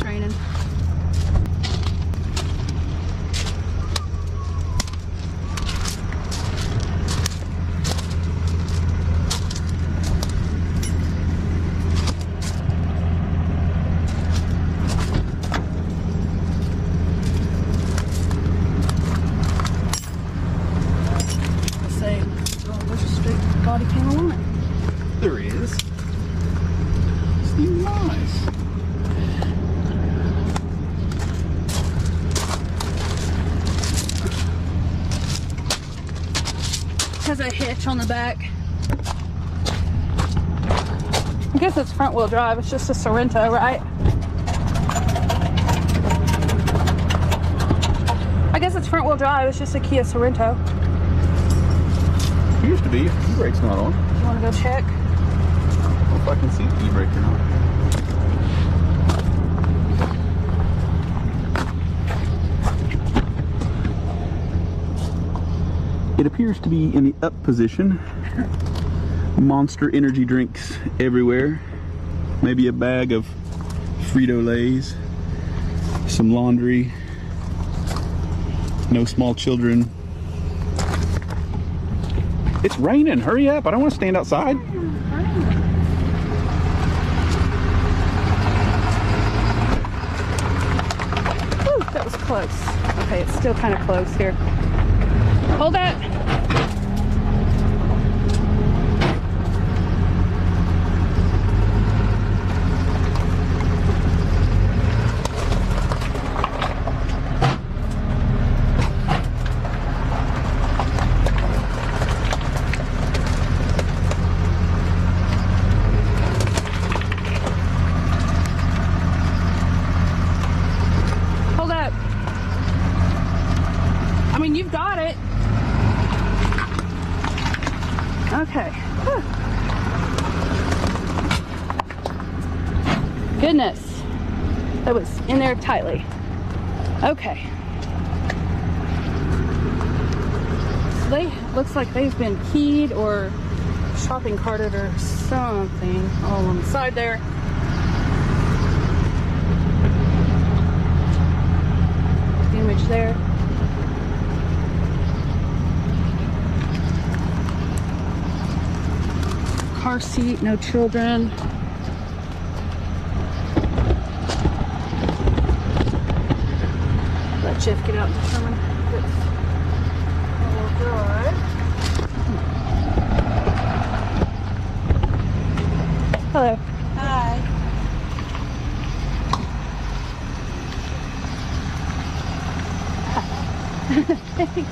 training. There's a straight body cam on it. There is. Seems nice. Has a hitch on the back. I guess it's front wheel drive. It's just a Sorrento, right? I guess it's front wheel drive. It's just a Kia Sorrento. Used to be. The brake's not on. You want to go check? I don't know if I can see the e-brake or not. It appears to be in the up position. Monster energy drinks everywhere. Maybe a bag of Frito-Lays. Some laundry. No small children. It's raining. Hurry up. I don't want to stand outside. Whew, that was close. Okay, it's still kind of close here. Hold that. I mean, you've got it. Okay. Whew. Goodness. That was in there tightly. Okay. So looks like they've been keyed or shopping carted or something all on the side there. Damage there. Car seat, no children. Let Jeff get out and determine if it's all good. Hello. Hi. Thanks.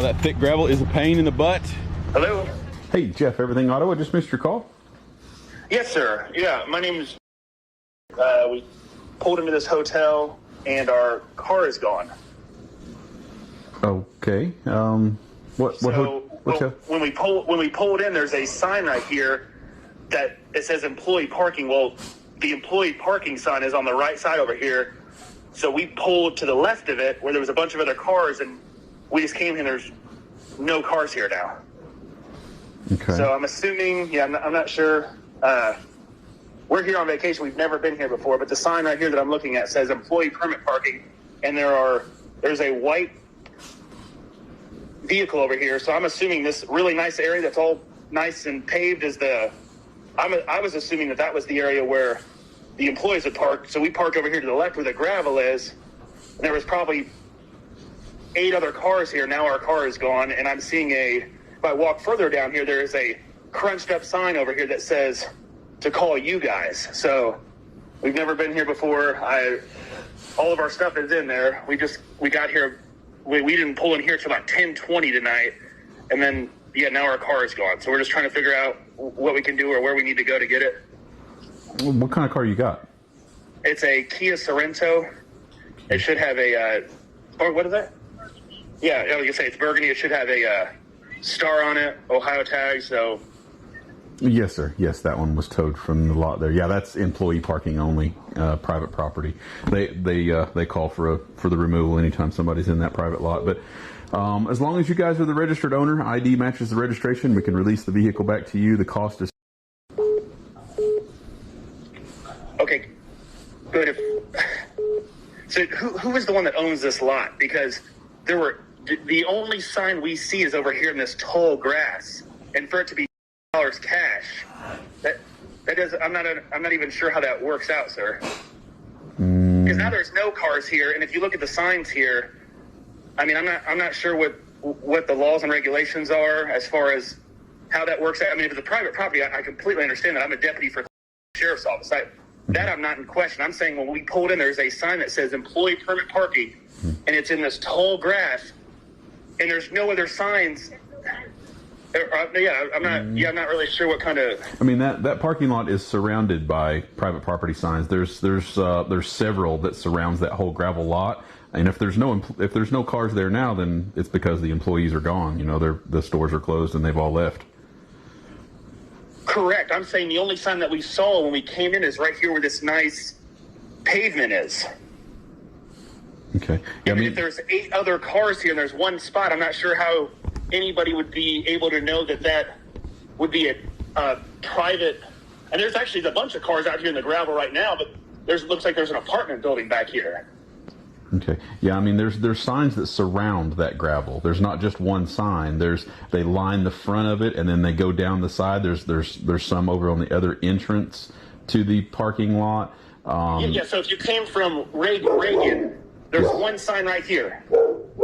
That thick gravel is a pain in the butt. Hello? Hey, Jeff, Everything Auto. I just missed your call. Yes, sir. Yeah, my name is... we pulled into this hotel, and our car is gone. Okay. When we pulled in, there's a sign right here that it says employee parking. Well, the employee parking sign is on the right side over here. So we pulled to the left of it where there was a bunch of other cars, and we just came here. There's no cars here now. Okay. So I'm assuming, I'm not sure. We're here on vacation. We've never been here before, but the sign right here that I'm looking at says employee permit parking, and there's a white vehicle over here, so I'm assuming this really nice area that's all nice and paved is I was assuming that was the area where the employees would park. So we parked over here to the left where the gravel is. And there was probably 8 other cars here. Now our car is gone, and I'm seeing if I walk further down here, there is a crunched up sign over here that says to call you guys. So we've never been here before. All of our stuff is in there. We got here. We didn't pull in here till about 10:20 tonight, and then now our car is gone. So we're just trying to figure out what we can do or where we need to go to get it. What kind of car you got? It's a Kia Sorento. It should have what is that? Yeah, I was gonna say it's burgundy. It should have a star on it, Ohio tag. So. Yes, sir. Yes, that one was towed from the lot there. Yeah, that's employee parking only, private property. They call for the removal anytime somebody's in that private lot. But as long as you guys are the registered owner, ID matches the registration, we can release the vehicle back to you. The cost is. Okay, good. So who is the one that owns this lot? Because the only sign we see is over here in this tall grass, and for it to be cash, that does. I'm not even sure how that works out, sir. Because now there's no cars here, and if you look at the signs here, I mean, I'm not sure what the laws and regulations are as far as how that works out. I mean, if it's a private property, I completely understand that. I'm a deputy for the sheriff's office. That I'm not in question. I'm saying when we pulled in, there's a sign that says employee permit parking, and it's in this tall grass, and there's no other signs. I'm not really sure what kind of. I mean, that parking lot is surrounded by private property signs. There's several that surrounds that whole gravel lot. And if there's no cars there now, then it's because the employees are gone. You know, the stores are closed and they've all left. Correct. I'm saying the only sign that we saw when we came in is right here where this nice pavement is. Okay. Yeah, if there's 8 other cars here and there's one spot, I'm not sure how anybody would be able to know that would be a private. And there's actually a bunch of cars out here in the gravel right now, but looks like there's an apartment building back here. Okay. Yeah, I mean, there's signs that surround that gravel. There's not just one sign. They line the front of it and then they go down the side. There's some over on the other entrance to the parking lot. Yeah. So if you came from Reagan, there's one sign right here.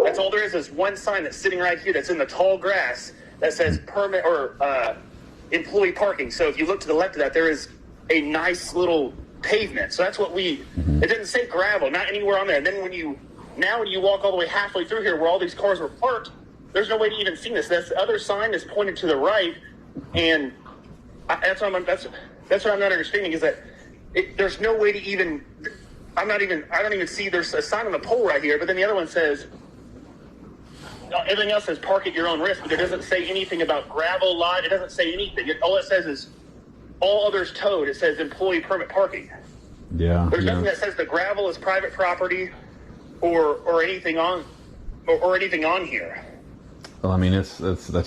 That's all there is one sign that's sitting right here that's in the tall grass that says permit or employee parking. So if you look to the left of that, there is a nice little pavement. So that's what it didn't say gravel, not anywhere on there. And then when you walk all the way halfway through here where all these cars were parked, there's no way to even see this. That's the other sign is pointed to the right, and that's what I'm not understanding is that there's no way to even. I don't even see there's a sign on the pole right here, but then the other one says everything else says park at your own risk, but it doesn't say anything about gravel lot. It doesn't say anything. All it says is all others towed. It says employee permit parking. Yeah. There's nothing that says the gravel is private property or anything on here. Well, I mean, that's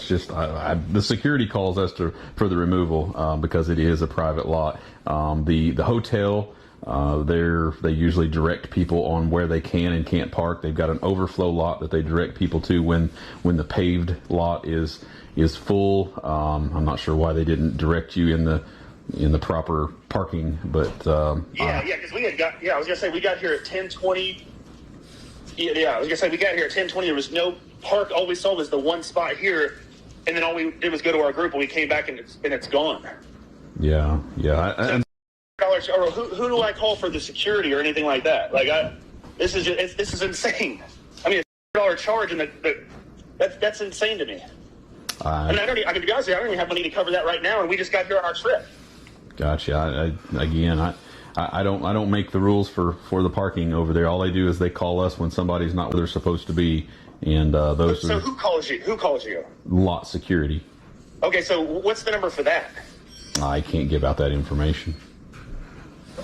just the security calls us for the removal because it is a private lot. The hotel. They usually direct people on where they can and can't park. They've got an overflow lot that they direct people to when the paved lot is full. I'm not sure why they didn't direct you in the proper parking, but because I was gonna say we got here at 10:20. Yeah, I was gonna say we got here at 10:20. There was no park. All we saw was the one spot here, and then all we did was go to our group, and we came back and it's gone. Yeah. Or who do I call for the security or anything like that? This is insane. I mean, a $100 charge, and that's insane to me. And I can be honest with you, I don't even have money to cover that right now, and we just got here on our trip. Gotcha. I don't make the rules for the parking over there. All they do is they call us when somebody's not where they're supposed to be, and those. So who calls you? Who calls you? Lot security. Okay, so what's the number for that? I can't give out that information.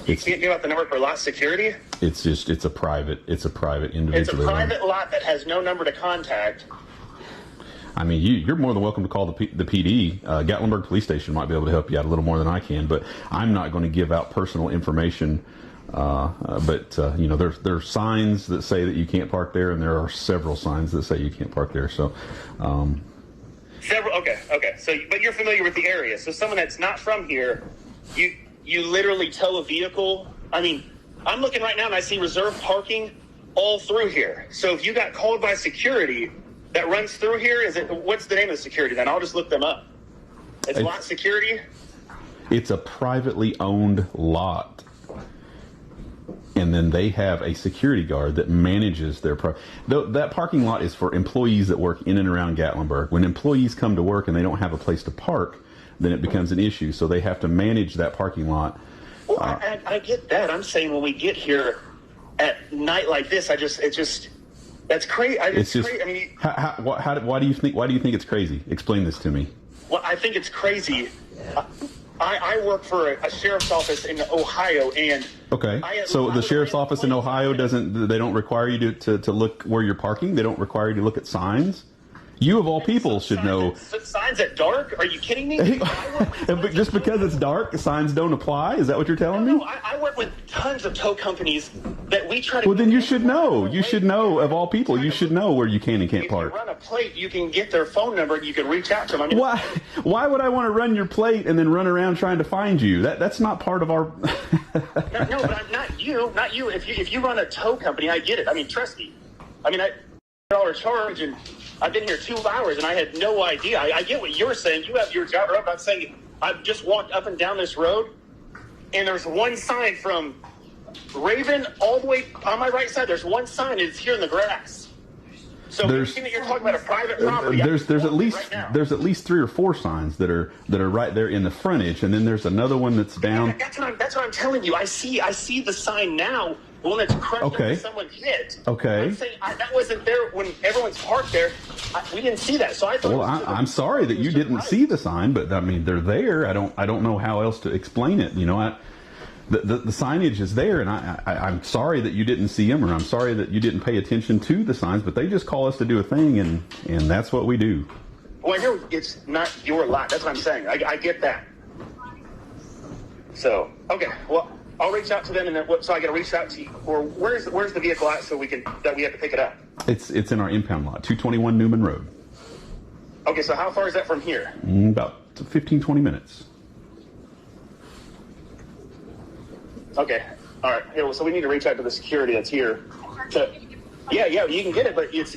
You can't give out the number for lot security? It's a private individual. It's a private lot that has no number to contact. I mean, you're more than welcome to call the PD. Gatlinburg Police Station might be able to help you out a little more than I can, but I'm not going to give out personal information But you know, there are signs that say that you can't park there, and there are several signs that say you can't park there. So, several. Okay. So, but you're familiar with the area. So, someone that's not from here, you literally tow a vehicle. I mean, I'm looking right now and I see reserved parking all through here. So, if you got called by security that runs through here, what's the name of the security? Then I'll just look them up. It's lot security. It's a privately owned lot. And then they have a security guard that manages their that parking lot is for employees that work in and around Gatlinburg. When employees come to work and they don't have a place to park, then it becomes an issue. So they have to manage that parking lot. Well, I get that. I'm saying when we get here at night like this, that's crazy. Crazy. I mean, why do you think it's crazy? Explain this to me. Well, I think it's crazy. I work for a sheriff's office in Ohio, and okay. So the sheriff's office in Ohio they don't require you to look where you're parking. They don't require you to look at signs. You of all people should know. Signs at dark? Are you kidding me? Just because it's dark, signs don't apply? Is that what you're telling me? No, I work with tons of tow companies that we try to... Well, then you should know. You should know, of all people, you should know where you can and can't park. If you run a plate, you can get their phone number and you can reach out to them. Why would I want to run your plate and then run around trying to find you? That's not part of our... no, but not you. If you run a tow company, I get it. I mean, trust me. I mean, $1 charge, and I've been here 2 hours and I had no idea. I get what you're saying. You have your job up. I'm saying I've just walked up and down this road and there's one sign from Raven all the way on my right side. There's one sign. It's here in the grass. So you're talking about a private property. There's at least 3 or 4 signs that are right there in the frontage, and then there's another one that's down. That's what I'm telling you. I see the sign now. The one that's crushed that someone hit. Okay. I'm saying that wasn't there when everyone's parked there. We didn't see that. So I thought. Well, I'm sorry that you didn't see the sign, but I mean they're there. I don't know how else to explain it. You know, the signage is there, and I'm sorry that you didn't see them, or I'm sorry that you didn't pay attention to the signs. But they just call us to do a thing, and that's what we do. Well, I know it's not your lot. That's what I'm saying. I get that. So okay, well. I'll reach out to them, and then so I got to reach out to you. Or where's the vehicle at so we have to pick it up? It's in our impound lot, 221 Newman Road. Okay, so how far is that from here? About 15, 20 minutes. Okay, all right. Yeah, well, so we need to reach out to the security that's here. Yeah, you can get it, but what did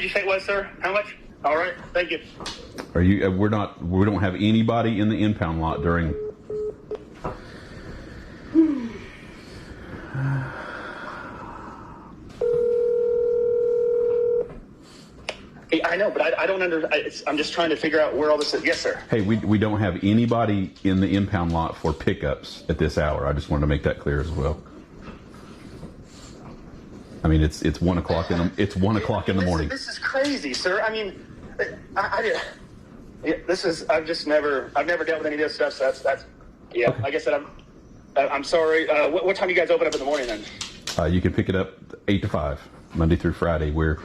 you say it was, sir? How much? All right, thank you. Are you? We don't have anybody in the impound lot during. I know, but I don't I'm just trying to figure out where all this is. Yes, sir. Hey, we don't have anybody in the impound lot for pickups at this hour. I just wanted to make that clear as well. I mean, it's 1 o'clock in the morning. This is crazy, sir. I mean, I've never dealt with any of this stuff. So that's yeah. Okay. Like I said, I'm sorry. What time do you guys open up in the morning then? You can pick it up 8 to 5, Monday through Friday. Where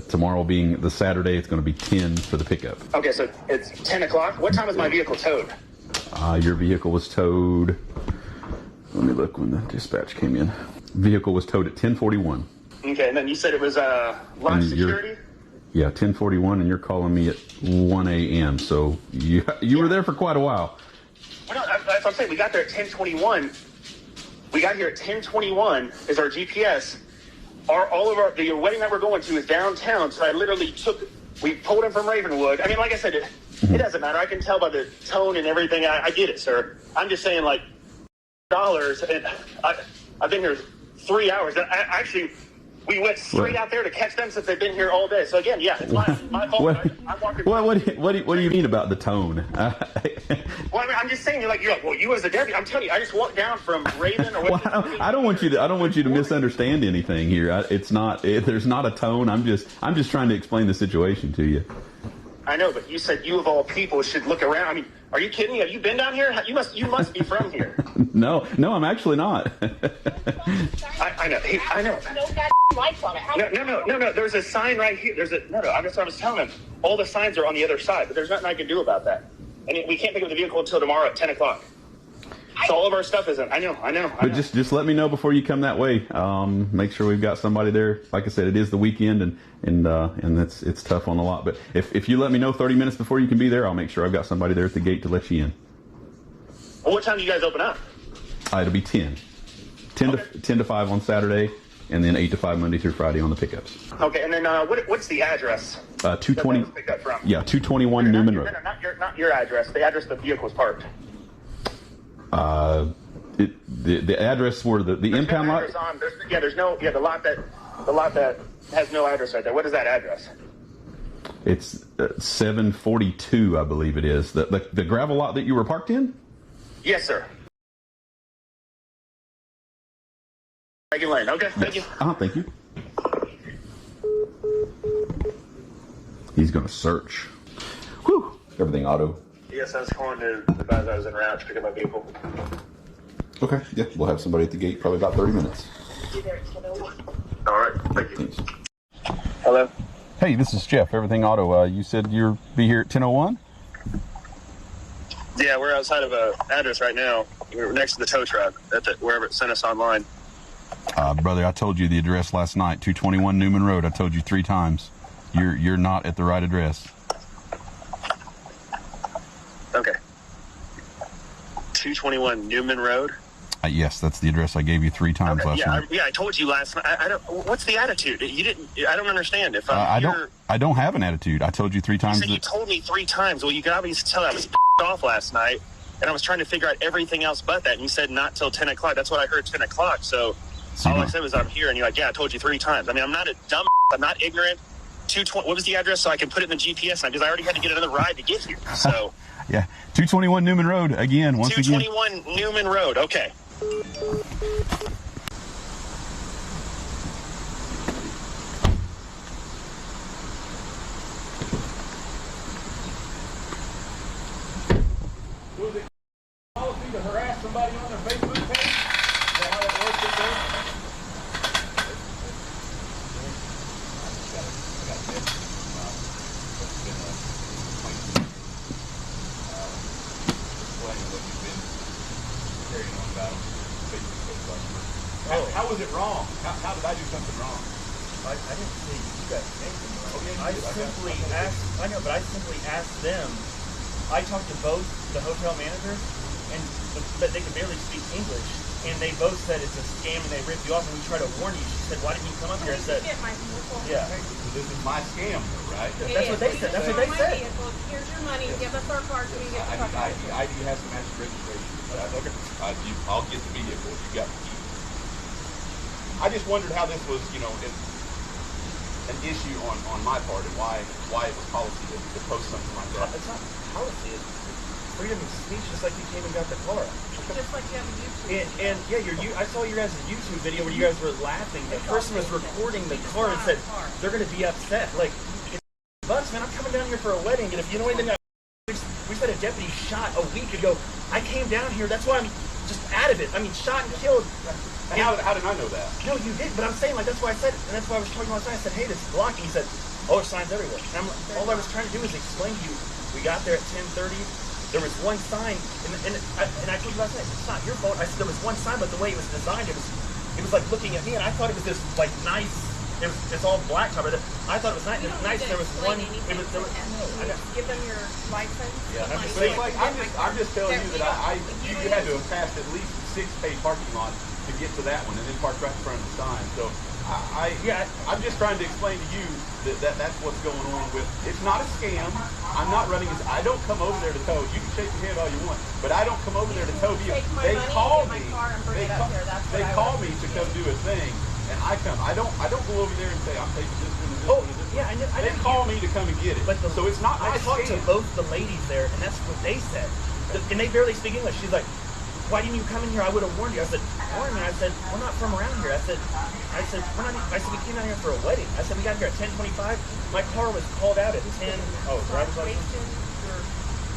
tomorrow being the Saturday, it's going to be 10 for the pickup. Okay, so it's 10 o'clock. What time is my vehicle towed? Your vehicle was towed. Let me look when the dispatch came in. Vehicle was towed at 10:41. Okay, and then you said it was lot security? Yeah, 10:41, and you're calling me at 1 a.m. So you were there for quite a while. Well, no, that's what I'm saying. We got there at 10:21. We got here at 10:21 is our GPS. The wedding that we're going to is downtown, so I literally we pulled him from Ravenwood. I mean, like I said, it doesn't matter. I can tell by the tone and everything. I get it, sir. I'm just saying, like, $, and I've been here 3 hours. Actually, we went straight out there to catch them since they've been here all day. So again, yeah, it's my fault. What do you mean about the tone? Well, I mean, I'm just saying, you're like, well, you as a deputy. I'm telling you, I just walked down from Raven. Or I don't want you to misunderstand anything here. There's not a tone. I'm just trying to explain the situation to you. I know, but you said you of all people should look around. I mean, are you kidding? Have you been down here? You must be from here. No, I'm actually not. I know. I know. No lights on it. No. There's a sign right here. I was telling him all the signs are on the other side, but there's nothing I can do about that. And we can't pick up the vehicle until tomorrow at 10 o'clock. So all of our stuff isn't. I know. But just let me know before you come that way. Make sure we've got somebody there. Like I said, it is the weekend, and it's tough on the lot. But if you let me know 30 minutes before you can be there, I'll make sure I've got somebody there at the gate to let you in. Well, what time do you guys open up? It'll be 10 to 5 on Saturday, and then 8 to 5 Monday through Friday on the pickups. Okay, and then what's the address? 220. That was picked up from? Yeah, 221 Newman Road. Not your address. The address the vehicle was parked. The address where the impound lot. There's no the lot that has no address right there. What is that address? It's 742, I believe it is. The gravel lot that you were parked in. Yes, sir. Lane. Okay, thank you. Thank you. He's going to search. Whew. Everything auto. Yes, I was calling to advise I was en route to pick up my vehicle. Okay, yeah, we'll have somebody at the gate probably about 30 minutes. All right, thank you. Thanks. Hello? Hey, this is Jeff, Everything Auto. You said you'll be here at 10:01? Yeah, we're outside of an address right now. We're next to the tow truck, wherever it sent us online. Brother, I told you the address last night, 221 Newman Road. I told you 3 times. You're not at the right address. Okay. 221 Newman Road? Yes, that's the address I gave you 3 times last night. I told you last night. I don't. What's the attitude? You didn't. I don't understand. If I don't have an attitude. I told you 3 times. You told me 3 times. Well, you could obviously tell I was off last night, and I was trying to figure out everything else but that. And you said not till 10 o'clock. That's what I heard, 10 o'clock. So all I said was I'm here, and you're like, yeah, I told you 3 times. I mean, I'm not a dumb. I'm not ignorant. 220. What was the address so I can put it in the GPS? Because I already had to get another ride to get here. So yeah, 221 Newman Road again. Once 221 again. Newman Road. Okay. Was it policy to harass somebody on their Facebook page? Is that how it works up there? How was it wrong? How did I do something wrong? I didn't say you guys anything wrong. I simply asked. I know, but I simply asked them. I talked to both the hotel managers, but they could barely speak English, and they both said it's a scam and they ripped you off. And we tried to warn you. She said, "Why didn't you come up here?" I said, "Yeah, This is my scam, right? that's what they said. That's what they said." Here's your money. Give us our card so we can get the truck. ID has to match the registration. Okay. I'll get the vehicle if you got the key. I just wondered how this was, an issue on my part, and why it was policy to post something like that. It's not policy. It's freedom of speech, just like you came and got the car. Just like you have a YouTube. And yeah, I saw your guys' YouTube video where you guys were laughing. The person was recording the car and said they're going to be upset. Like, it's $1, man. I'm coming down here for a wedding, and if you know anything, we said a deputy shot a week ago. I came down here. That's why I'm just out of it. I mean, shot and killed. And how did I know that? No, you did, but I'm saying, like, that's why I said it, and that's why I was talking about signs. I said, hey, this is blocking. He said, oh, there's signs everywhere. And all I was trying to do is explain to you, we got there at 10:30, there was one sign, and I told you last night, it's not your fault. I said there was one sign, but the way it was designed, it was like looking at me, and I thought it was this, like, nice, it's all black top. I thought it was nice. There was one, Give them your license. Yeah, I'm just saying, I'm just telling you that you had to have passed at least 6 paid parking lots to get to that one, and then park right in front of the sign. So I'm just trying to explain to you that's what's going on with. It's not a scam. I'm not running. I don't come over there to tow. You can shake your head all you want, but I don't come over there to tow you. They call me. They call me to come do a thing, and I come. I don't go over there and say I'm taking this one and this one and this one. Yeah, they call me to come and get it. So it's not. I talked to both the ladies there, and that's what they said. And they barely speak English. She's like, why didn't you come in here? I would have warned you. I said, warn me. I said, we're not from around here. I said, we're not. I said, we came out here for a wedding. I said, we got here at 10:25. My car was called out at 10. Oh, driver's license. Your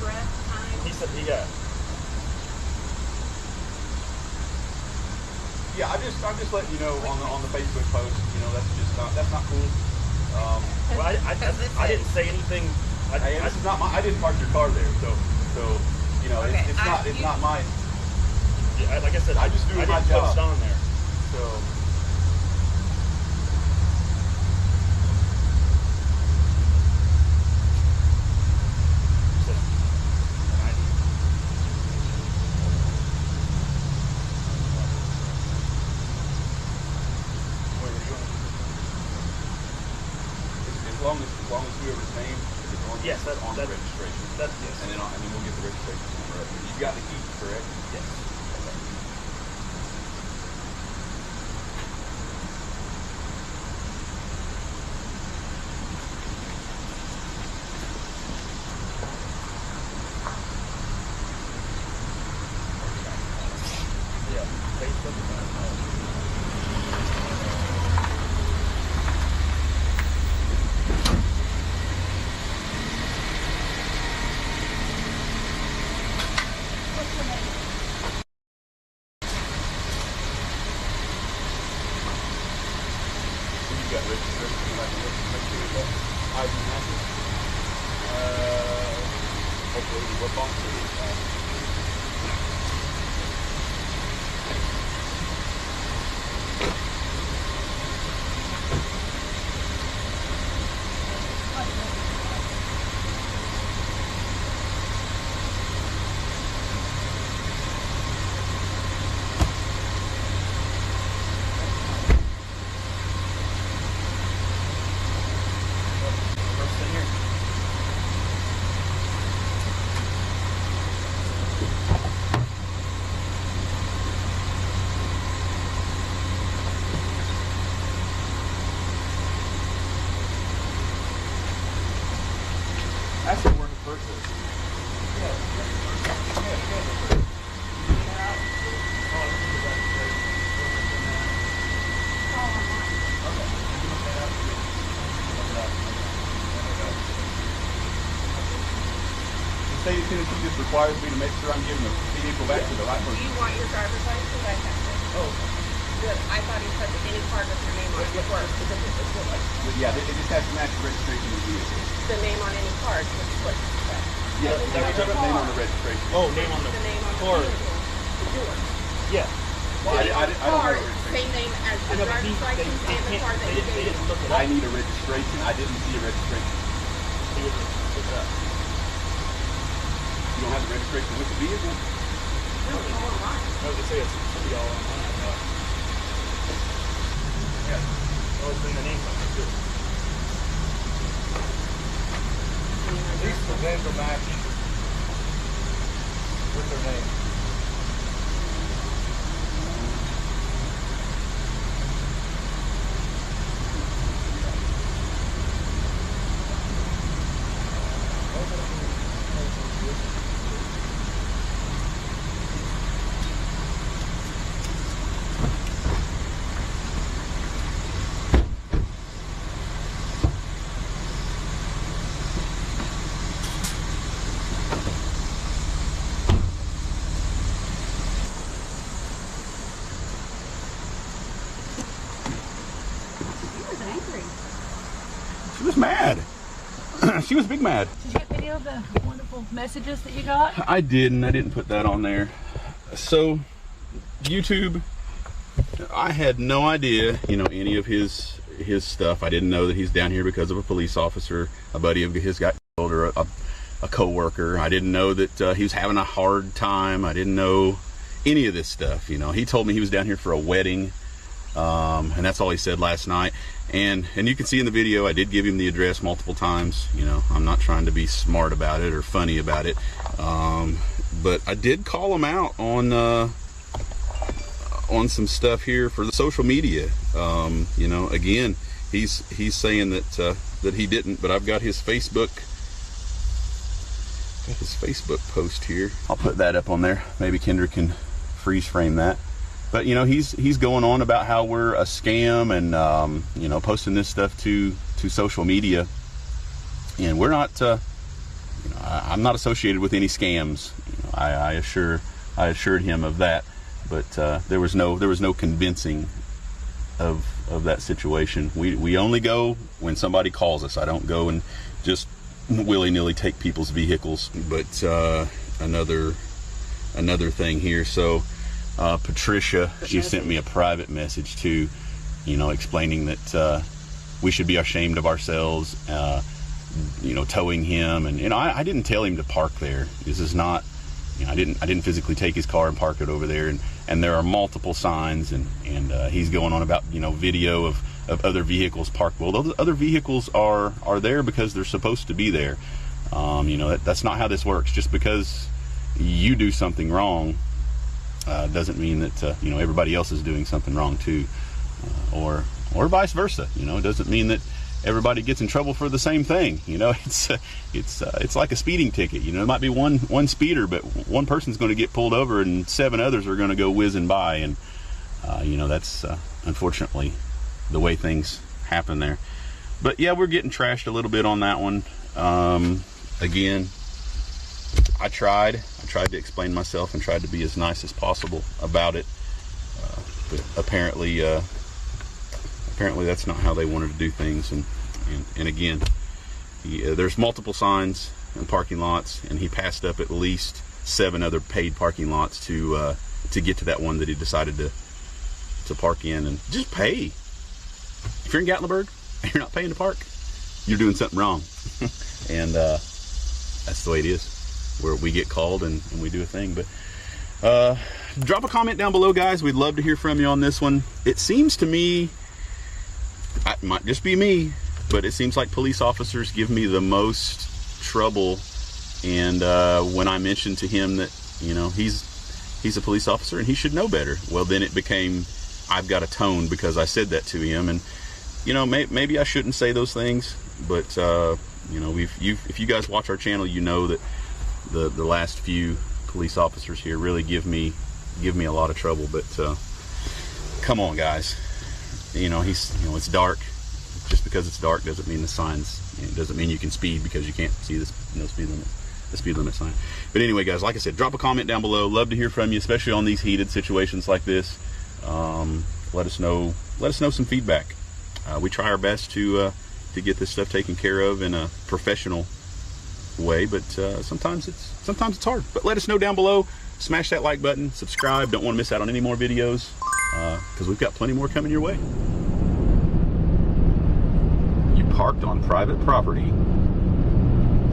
breath time. He said, yeah. Yeah, I'm just letting you know on the Facebook post. That's not cool. Well, I didn't say anything. This is not my. I didn't park your car there, so Okay, it's not mine. Yeah, like I said, I just do I my didn't job. post on there. So. As long as whoever's name is on, Yes, on the registration. That's yes. And then we'll get the registration number up. You've got the key, correct? Yes. Okay. Yeah. Facebook. You've got registration, like make sure you got ID matches. Hopefully, what box it is. First thing here. That's the word first is. The state of Tennessee just requires me to make sure I'm giving the vehicle back to the right Do person. you want your driver's license? I have it. Oh. Good. I thought he said any card with your name on it would work. But yeah, it just has to match the registration of the vehicle. The name on any card would work. Yeah, Is that what you're talking name about? on the registration. Oh, name on the The name on the card. vehicle is yours. Yeah. Well, I don't know Card, the registration. same name as I the know, but driver's license and the card that they you didn't gave. look it I up. need a registration. I didn't see a registration. They would look it up. You don't have the registration with the vehicle? No, it's online. No, they say it should be all online. Yeah. Oh, it's in the name something too. At least the names will match with their name. He was angry. She was mad. She was big mad. Did you get video of the wonderful messages that you got? I didn't put that on there. So, YouTube, I had no idea, any of his stuff. I didn't know that he's down here because of a police officer. A buddy of his got killed, or a co-worker. I didn't know that he was having a hard time. I didn't know any of this stuff. He told me he was down here for a wedding, and that's all he said last night. And you can see in the video, I did give him the address multiple times. I'm not trying to be smart about it or funny about it, but I did call him out on some stuff here for the social media. Again, he's saying that he didn't, but I've got his Facebook post here. I'll put that up on there. Maybe Kendra can freeze frame that. But he's going on about how we're a scam, and posting this stuff to social media, and we're not. I'm not associated with any scams. I assured him of that, but there was no convincing of that situation. We only go when somebody calls us. I don't go and just willy-nilly take people's vehicles. But another thing here. So Patricia, she sent me a private message too, you know, explaining that we should be ashamed of ourselves, you know, towing him. And, you know, I didn't tell him to park there. This is not, you know, I didn't physically take his car and park it over there. And there are multiple signs, and he's going on about, you know, video of other vehicles parked. Well, those other vehicles are there because they're supposed to be there. You know, that's not how this works. Just because you do something wrong doesn't mean that you know, everybody else is doing something wrong too, or vice versa. You know, it doesn't mean that everybody gets in trouble for the same thing. You know, it's like a speeding ticket. You know, it might be one speeder, but one person's going to get pulled over and 7 others are going to go whizzing by, and you know, that's unfortunately the way things happen there. But yeah, we're getting trashed a little bit on that one. Again, I tried to explain myself and tried to be as nice as possible about it, but apparently that's not how they wanted to do things. And again, there's multiple signs and parking lots, and he passed up at least 7 other paid parking lots to get to that one that he decided to park in. And just pay. If you're in Gatlinburg and you're not paying to park, you're doing something wrong. And that's the way it is, where we get called and we do a thing. But drop a comment down below, guys. We'd love to hear from you on this one. It seems to me, it might just be me, but it seems like police officers give me the most trouble. And when I mentioned to him that, you know, he's a police officer and he should know better, well, then it became, I've got a tone because I said that to him. And you know, maybe I shouldn't say those things, but you know, if you guys watch our channel, you know that the last few police officers here really give me a lot of trouble. But come on, guys, you know, it's dark. Just because it's dark doesn't mean the signs, it doesn't mean you can speed because you can't see this, you know, the speed limit sign. But anyway, guys, like I said, drop a comment down below. Love to hear from you, especially on these heated situations like this. Let us know some feedback. We try our best to get this stuff taken care of in a professional way, but sometimes it's hard. But let us know down below. Smash that like button, subscribe. Don't want to miss out on any more videos, because we've got plenty more coming your way. You parked on private property.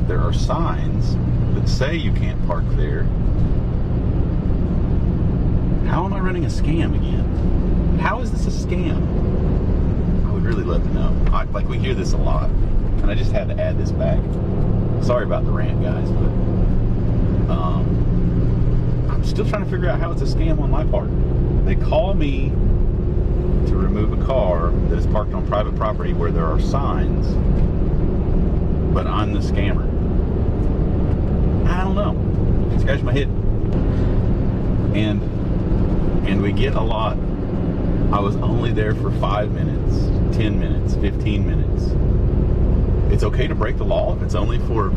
There are signs that say you can't park there. How am I running a scam again? How is this a scam? Really love to know. Like, we hear this a lot, and I just had to add this back. Sorry about the rant, guys, but I'm still trying to figure out how it's a scam on my part. They call me to remove a car that is parked on private property where there are signs, but I'm the scammer. I don't know. Scratch my head. And we get a lot. I was only there for 5 minutes, 10 minutes, 15 minutes. It's okay to break the law if it's only for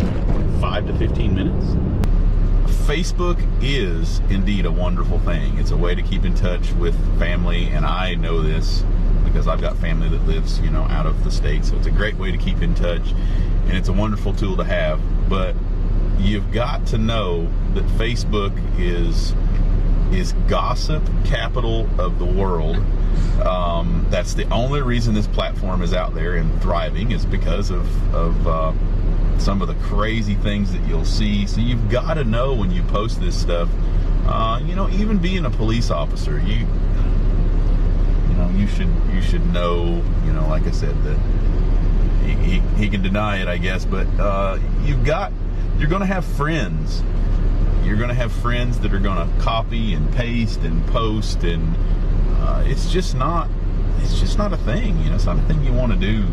5 to 15 minutes. Facebook is indeed a wonderful thing. It's a way to keep in touch with family, and I know this because I've got family that lives, you know, out of the state. So it's a great way to keep in touch, and it's a wonderful tool to have. But you've got to know that Facebook is gossip capital of the world. That's the only reason this platform is out there and thriving, is because of some of the crazy things that you'll see. So you've got to know when you post this stuff. You know, even being a police officer, you should know. You know, like I said, that he can deny it, I guess, but you're going to have friends. You're going to have friends that are going to copy and paste and post, and it's just not a thing. You know, it's not a thing you want to do.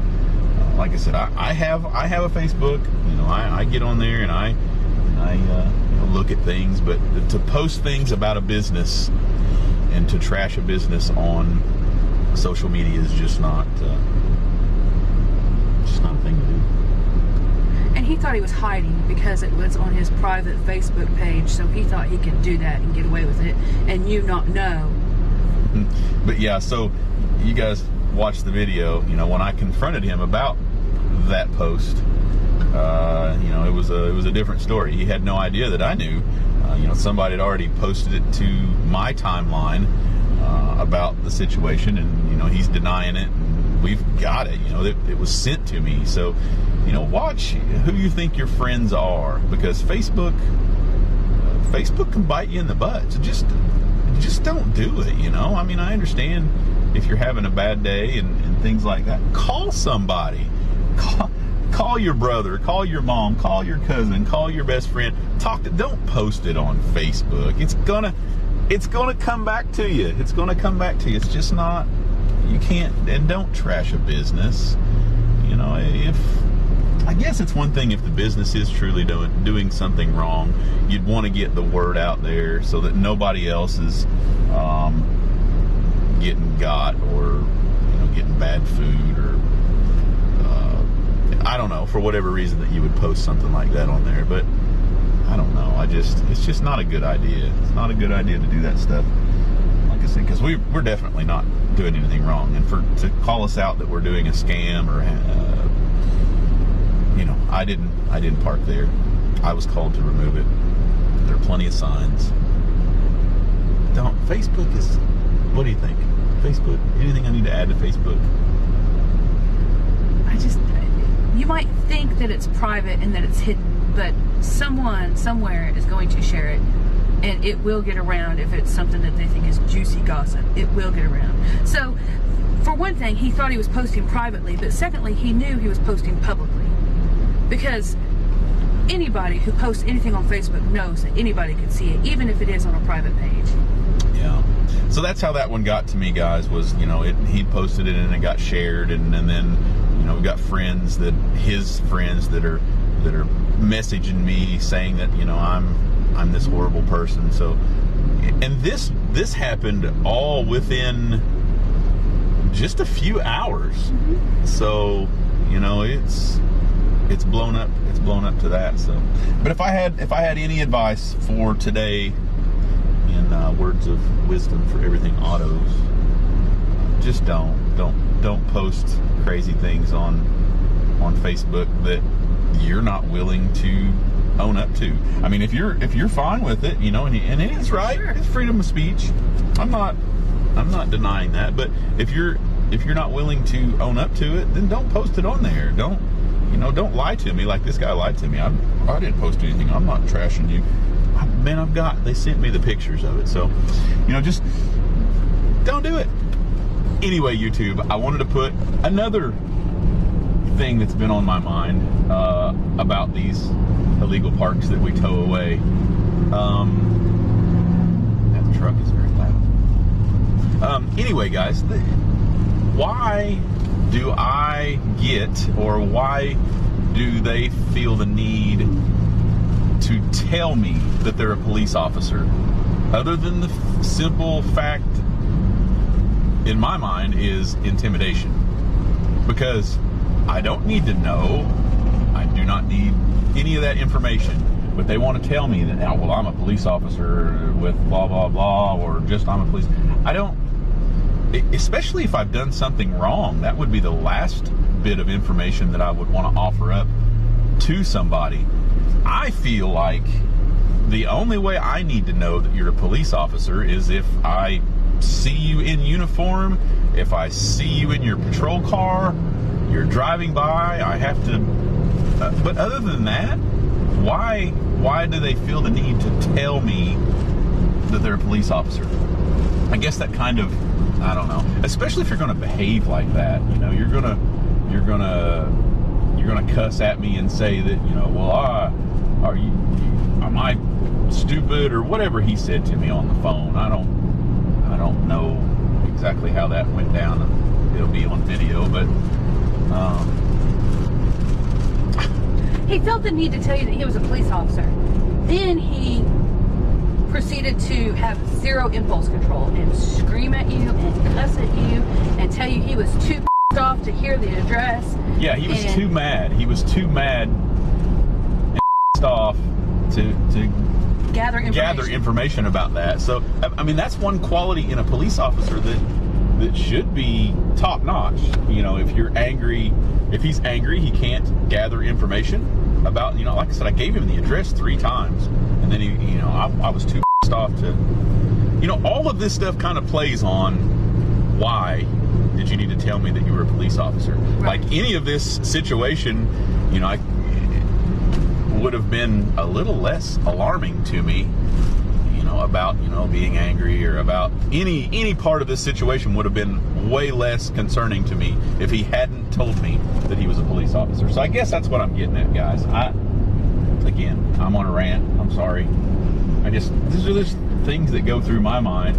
Like I said, I have a Facebook. You know, I get on there and I you know, look at things, but to post things about a business and to trash a business on social media is just not a thing to do. And he thought he was hiding because it was on his private Facebook page, so he thought he could do that and get away with it, and you not know. But yeah, so you guys watched the video. You know, when I confronted him about that post, you know, it was a different story. He had no idea that I knew. You know, somebody had already posted it to my timeline about the situation, and you know, he's denying it. And we've got it. You know, it was sent to me. So, you know, watch who you think your friends are, because Facebook can bite you in the butt. So just don't do it. You know, I mean, I understand if you're having a bad day and things like that. Call somebody. Call your brother, call your mom, call your cousin, call your best friend. Don't post it on Facebook. It's gonna come back to you. It's gonna come back to you. It's just not. You can't. And don't trash a business. You know, I guess it's one thing if the business is truly doing something wrong, you'd want to get the word out there so that nobody else is getting got, or you know, getting bad food, or I don't know, for whatever reason that you would post something like that on there. But I don't know. It's just not a good idea. It's not a good idea to do that stuff. Like I said, because we're definitely not doing anything wrong, and to call us out that we're doing a scam, or you know, I didn't park there. I was called to remove it. There are plenty of signs. Facebook is. What do you think? Facebook. Anything I need to add to Facebook? You might think that it's private and that it's hidden, but someone somewhere is going to share it, and it will get around. If it's something that they think is juicy gossip, it will get around. So, for one thing, he thought he was posting privately, but secondly, he knew he was posting publicly, because anybody who posts anything on Facebook knows that anybody can see it, even if it is on a private page. Yeah. So that's how that one got to me, guys. Was, you know, he posted it and it got shared, and then, you know, we've got his friends that are messaging me saying that, you know, I'm this horrible person. So, and this happened all within just a few hours. Mm-hmm. So, you know, it's blown up. It's blown up to that. So, but if I had any advice for today, in words of wisdom for everything autos, just don't post crazy things on Facebook that you're not willing to own up to. I mean, if you're fine with it, you know, and he's right, sure. It's freedom of speech. I'm not denying that, but if you're not willing to own up to it, then don't post it on there. Don't lie to me like this guy lied to me. I didn't post anything. I'm not trashing you. Man, they sent me the pictures of it. So, you know, just don't do it. Anyway, YouTube, I wanted to put another thing that's been on my mind about these illegal parks that we tow away. That truck is very loud. Anyway, guys, why do I get, or why do they feel the need to tell me that they're a police officer, other than the simple fact, in my mind, is intimidation? Because I don't need to know. I do not need any of that information. But they want to tell me that, well, I'm a police officer with blah, blah, blah, or just I'm a police. I don't, especially if I've done something wrong, that would be the last bit of information that I would want to offer up to somebody. I feel like the only way I need to know that you're a police officer is if I see you in uniform, if I see you in your patrol car, you're driving by, I have to, but other than that, why do they feel the need to tell me that they're a police officer? I guess that kind of, I don't know, especially if you're going to behave like that, you know, you're gonna cuss at me and say that, you know, well, am I stupid, or whatever he said to me on the phone. I don't know exactly how that went down. It'll be on video, but he felt the need to tell you that he was a police officer. Then he proceeded to have zero impulse control and scream at you and cuss at you and tell you he was too off to hear the address. Yeah, he was too mad. He was too mad and off to gather information about that. So, I mean, that's one quality in a police officer that should be top notch. You know, if he's angry, he can't gather information. about, you know, like I said, I gave him the address 3 times, and then he, you know, I was too pissed off to, you know, all of this stuff kind of plays on why did you need to tell me that you were a police officer? Right. Like any of this situation, you know, I would have been a little less alarming to me, you know, about, you know, being angry or about any part of this situation would have been way less concerning to me if he hadn't told me that he was a police officer. So I guess that's what I'm getting at, guys. Again, I'm on a rant. I'm sorry. These are just things that go through my mind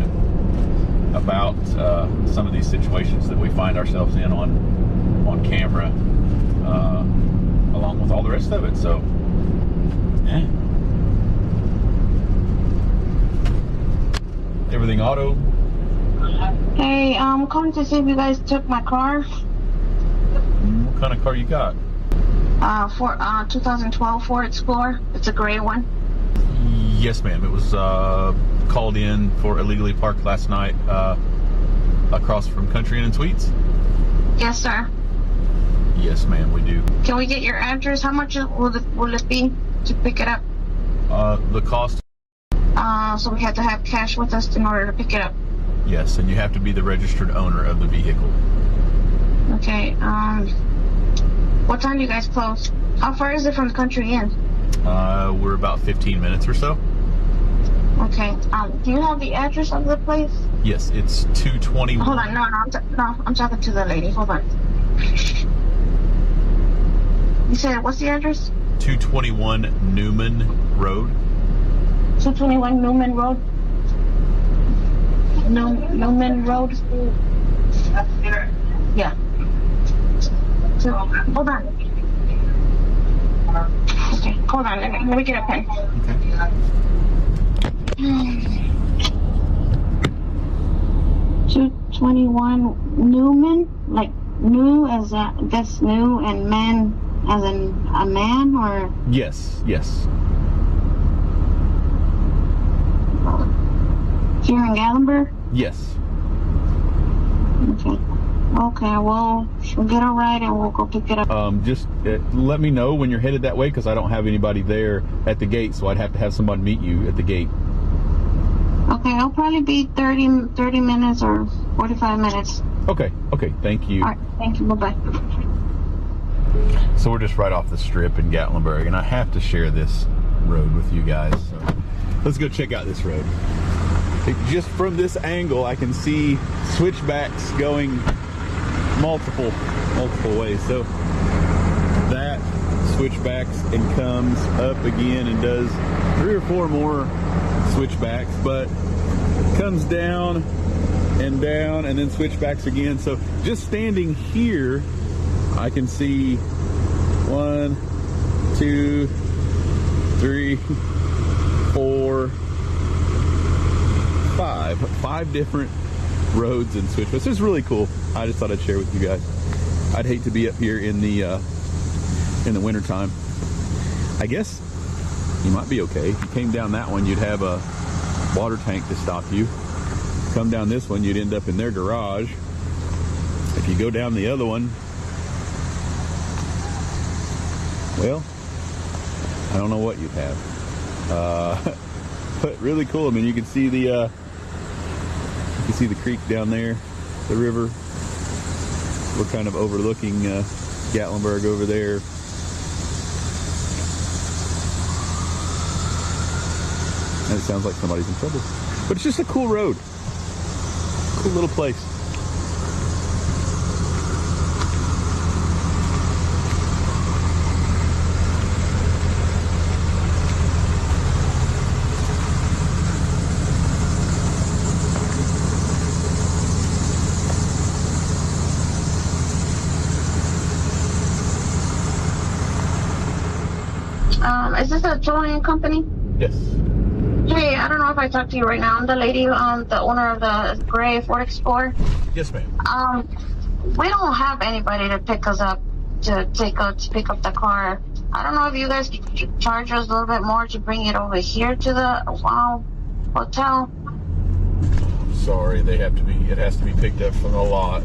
about some of these situations that we find ourselves in on camera, along with all the rest of it. So, yeah. Everything auto. Hey, I'm calling to see if you guys took my car. What kind of car you got? For 2012 Ford Explorer. It's a gray one. Yes, ma'am. It was called in for illegally parked last night across from Country Inn and Suites. Yes, sir. Yes, ma'am, we do. Can we get your address? How much will it be to pick it up? The cost? So we have to have cash with us in order to pick it up. Yes, and you have to be the registered owner of the vehicle. Okay. What time do you guys close? How far is it from the Country Inn? We're about 15 minutes or so. Okay. Do you have the address of the place? Yes, it's 221. Hold on. No, I'm talking to the lady. Hold on. You said, what's the address? 221 Newman Road. 221 Newman Road. Newman Road. Yeah. So, hold on. Okay, hold on. Let me get a pen. Okay. 221 Newman, like new as that's new, and man as in a man, or? Yes. Here in Gatlinburg? Yes. Okay, well, we'll get a ride and we'll go pick it up. Just let me know when you're headed that way, because I don't have anybody there at the gate, so I'd have to have somebody meet you at the gate. Okay, I'll probably be 30 minutes or 45 minutes. Okay, thank you. All right, thank you, bye-bye. So we're just right off the strip in Gatlinburg, and I have to share this road with you guys. So let's go check out this road. Just from this angle, I can see switchbacks going multiple ways. So that switchbacks and comes up again and does 3 or 4 more switchbacks, but comes down and then switchbacks again. So just standing here, I can see 1, 2, 3, 4, 5 different roads and switchbacks. This is really cool. I just thought I'd share with you guys. I'd hate to be up here in the winter time. I guess you might be okay. If you came down that one, you'd have a water tank to stop you. Come down this one, you'd end up in their garage. If you go down the other one, well, I don't know what you'd have. But really cool. I mean, you can see the creek down there, the river. We're kind of overlooking Gatlinburg over there. And it sounds like somebody's in trouble. But it's just a cool road. Cool little place. Is this a towing company? Yes. Hey, I don't know if I talked to you right now. I'm the lady, the owner of the gray Ford Explorer. Yes, ma'am. We don't have anybody to pick us up, to pick up the car. I don't know if you guys could charge us a little bit more to bring it over here to the hotel. Sorry, it has to be picked up from the lot.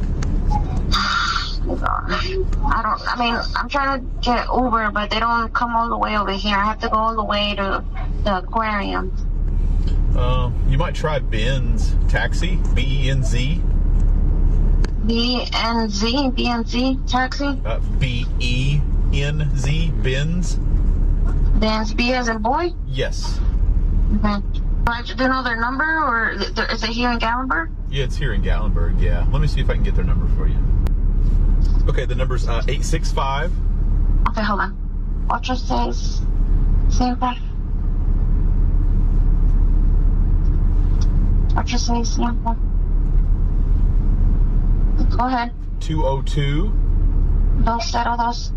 I mean, I'm trying to get Uber, but they don't come all the way over here. I have to go all the way to the aquarium. You might try Benz Taxi, B-E-N-Z. B-N-Z taxi? B-E-N-Z, Benz. Benz, B as in boy? Yes. Okay. Do I do you know their number, or is it here in Gatlinburg? Yeah, it's here in Gatlinburg, yeah. Let me see if I can get their number for you. Okay, the number's 865. Okay, hold on. 86 siempre. 86 siempre. Go ahead. 202 202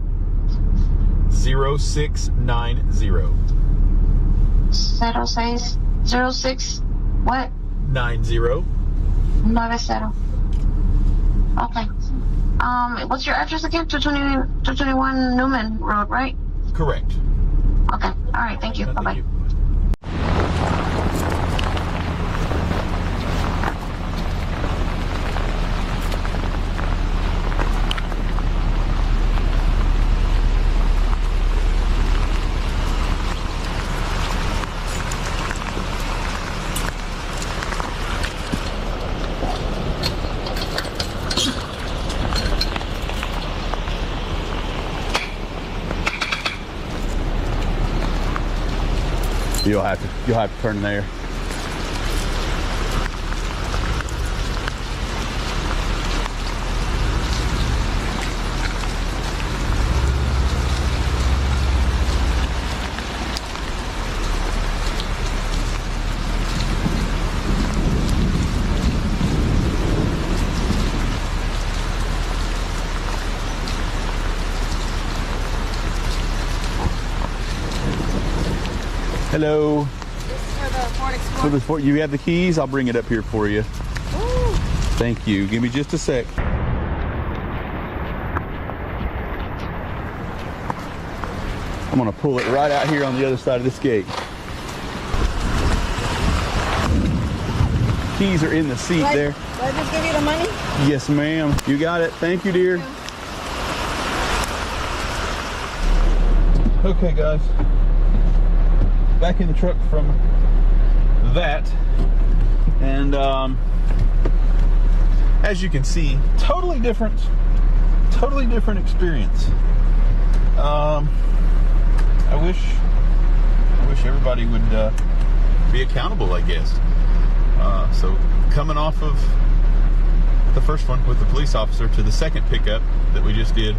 0690. 06 what? 90. 90. Okay. What's your address again? 221 Newman Road, right? Correct. Okay. All right. Thank you. Thank Bye-bye. you. You'll have to turn there. Hello. This is for the Ford Explorer. So before you have the keys, I'll bring it up here for you. Ooh. Thank you. Give me just a sec. I'm gonna pull it right out here on the other side of this gate. Keys are in the seat there. Do I just give you the money? Yes, ma'am. You got it. Thank you, dear. Okay, guys. Back in the truck from that, and as you can see, totally different experience. I wish everybody would be accountable, I guess. So coming off of the first one with the police officer to the second pickup that we just did,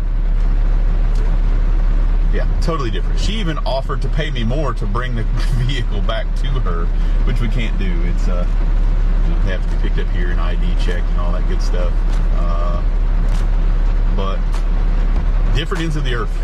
yeah, totally different. She even offered to pay me more to bring the vehicle back to her, which we can't do. It's they have to be picked up here and ID checked and all that good stuff. But different ends of the earth.